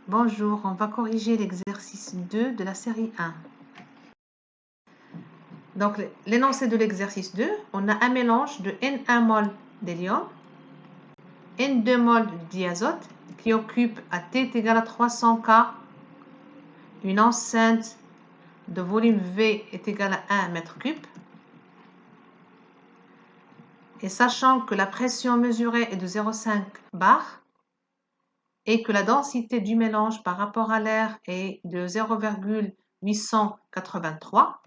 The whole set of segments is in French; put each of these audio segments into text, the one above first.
Bonjour, on va corriger l'exercice 2 de la série 1. Donc, l'énoncé de l'exercice 2, on a un mélange de N1 mol d'hélium, N2 mol de diazote qui occupe à T est égal à 300 K, une enceinte de volume V est égal à 1 mètre cube. Et sachant que la pression mesurée est de 0,5 bar et que la densité du mélange par rapport à l'air est de 0,883,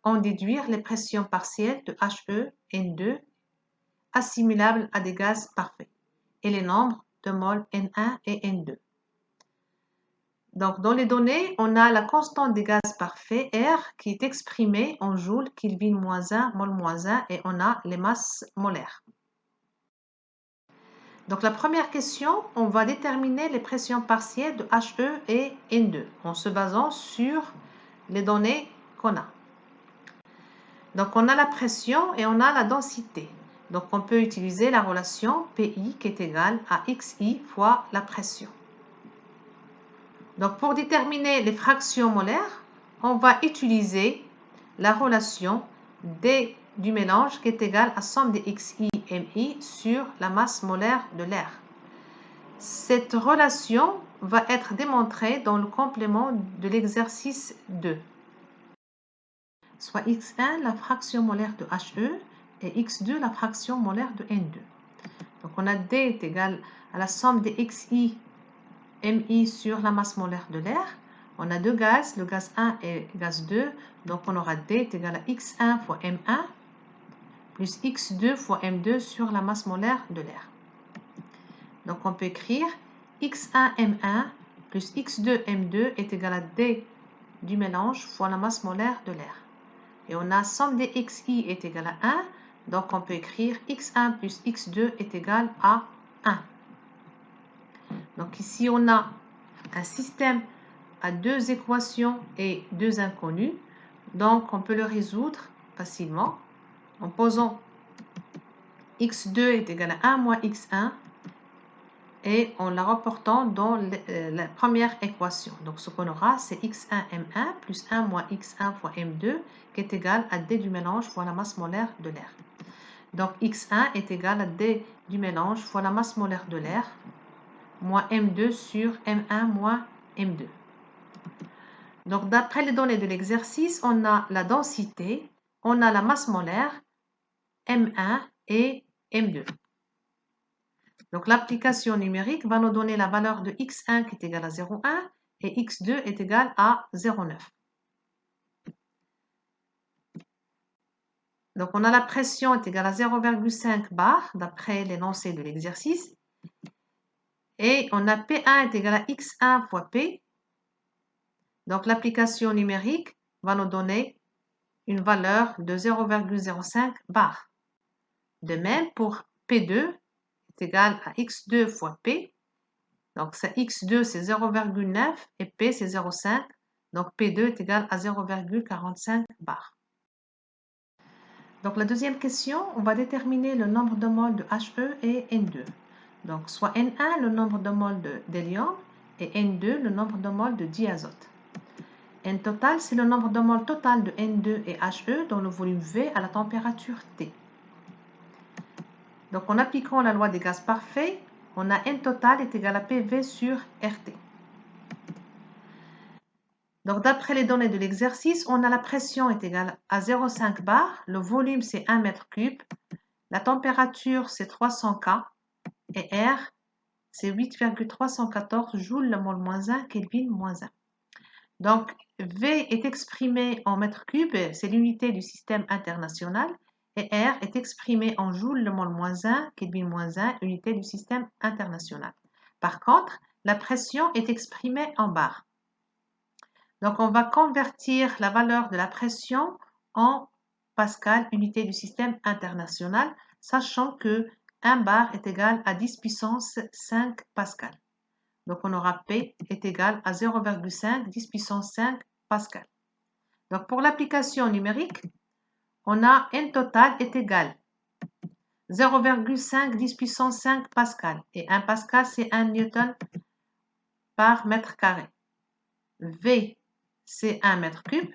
on déduit les pressions partielles de HE, N2, assimilables à des gaz parfaits, et les nombres de moles N1 et N2. Donc, dans les données, on a la constante des gaz parfaits, R, qui est exprimée en joules, Kelvin moins 1, mol moins 1, et on a les masses molaires. Donc, la première question, on va déterminer les pressions partielles de HE et N2 en se basant sur les données qu'on a. Donc, on a la pression et on a la densité. Donc, on peut utiliser la relation PI qui est égale à XI fois la pression. Donc, pour déterminer les fractions molaires, on va utiliser la relation D du mélange qui est égale à somme des XI MI sur la masse molaire de l'air. Cette relation va être démontrée dans le complément de l'exercice 2. Soit X1 la fraction molaire de HE et X2 la fraction molaire de N2. Donc on a D est égal à la somme des XI MI sur la masse molaire de l'air. On a deux gaz, le gaz 1 et le gaz 2. Donc on aura D est égal à X1 fois M1 plus X2 fois M2 sur la masse molaire de l'air. Donc on peut écrire X1 M1 plus X2 M2 est égal à D du mélange fois la masse molaire de l'air. Et on a somme des XI est égal à 1. Donc, on peut écrire X1 plus X2 est égal à 1. Donc, ici, on a un système à deux équations et deux inconnus. Donc, on peut le résoudre facilement en posant X2 est égal à 1 moins X1 et en la reportant dans la première équation. Donc, ce qu'on aura, c'est X1 M1 plus 1 moins X1 fois M2 qui est égal à D du mélange fois la masse molaire de l'air. Donc, X1 est égal à D du mélange fois la masse molaire de l'air moins M2 sur M1 moins M2. Donc, d'après les données de l'exercice, on a la densité, on a la masse molaire, M1 et M2. Donc, l'application numérique va nous donner la valeur de X1 qui est égale à 0,1 et X2 est égal à 0,9. Donc, on a la pression est égale à 0,5 bar d'après l'énoncé de l'exercice. Et on a P1 est égal à X1 fois P. Donc, l'application numérique va nous donner une valeur de 0,05 bar. De même, pour P2 est égal à X2 fois P. Donc, X2, c'est 0,9 et P, c'est 0,5. Donc, P2 est égal à 0,45 bar. Donc, la deuxième question, on va déterminer le nombre de moles de HE et N2. Donc, soit N1, le nombre de moles d'hélium, et N2, le nombre de moles de diazote. N total, c'est le nombre de moles total de N2 et HE dans le volume V à la température T. Donc, en appliquant la loi des gaz parfaits, on a N total est égal à PV sur RT. Donc, d'après les données de l'exercice, on a la pression est égale à 0,5 bar, le volume c'est 1 mètre cube, la température c'est 300 K et R c'est 8,314 joules le mol moins 1 Kelvin moins 1. Donc, V est exprimé en mètres cubes, c'est l'unité du système international, et R est exprimé en joules le mol moins 1 Kelvin moins 1, unité du système international. Par contre, la pression est exprimée en bar. Donc, on va convertir la valeur de la pression en pascal, unité du système international, sachant que 1 bar est égal à 10 puissance 5 pascal. Donc, on aura P est égal à 0,5 10 puissance 5 pascal. Donc, pour l'application numérique, on a N total est égal 0,5 10 puissance 5 pascal. Et 1 pascal, c'est 1 newton par mètre carré. V, c'est 1 mètre cube.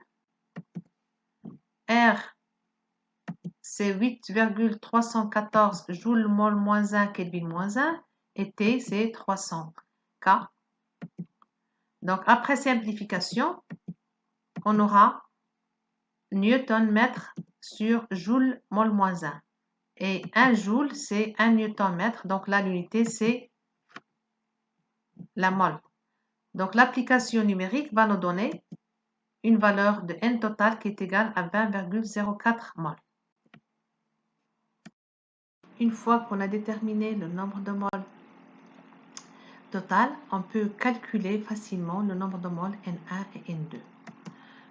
R, c'est 8,314 joules mol moins 1 Kelvin moins 1. Et T, c'est 300 K. Donc, après simplification, on aura Newton mètre sur joule mol moins 1. Et 1 joule, c'est 1 Newton mètre. Donc là, l'unité, c'est la mol. Donc l'application numérique va nous donner une valeur de N total qui est égale à 20,04 mol. Une fois qu'on a déterminé le nombre de mol total, on peut calculer facilement le nombre de mol N1 et N2.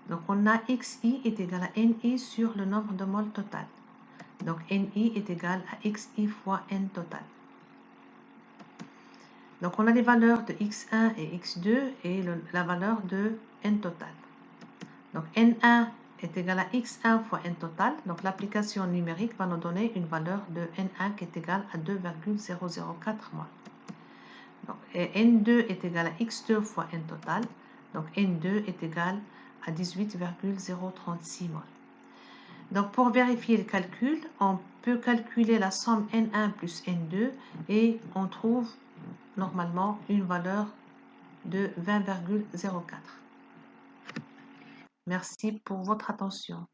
Donc on a XI est égal à NI sur le nombre de mol total. Donc NI est égal à XI fois N total. Donc on a les valeurs de X1 et X2 et la valeur de N total. Donc N1 est égal à X1 fois N total. Donc l'application numérique va nous donner une valeur de N1 qui est égale à 2,004 mol. Donc, N2 est égal à X2 fois N total. Donc N2 est égal à 18,036 mol. Donc pour vérifier le calcul, on peut calculer la somme N1 plus N2 et on trouve normalement une valeur de 20,04. Merci pour votre attention.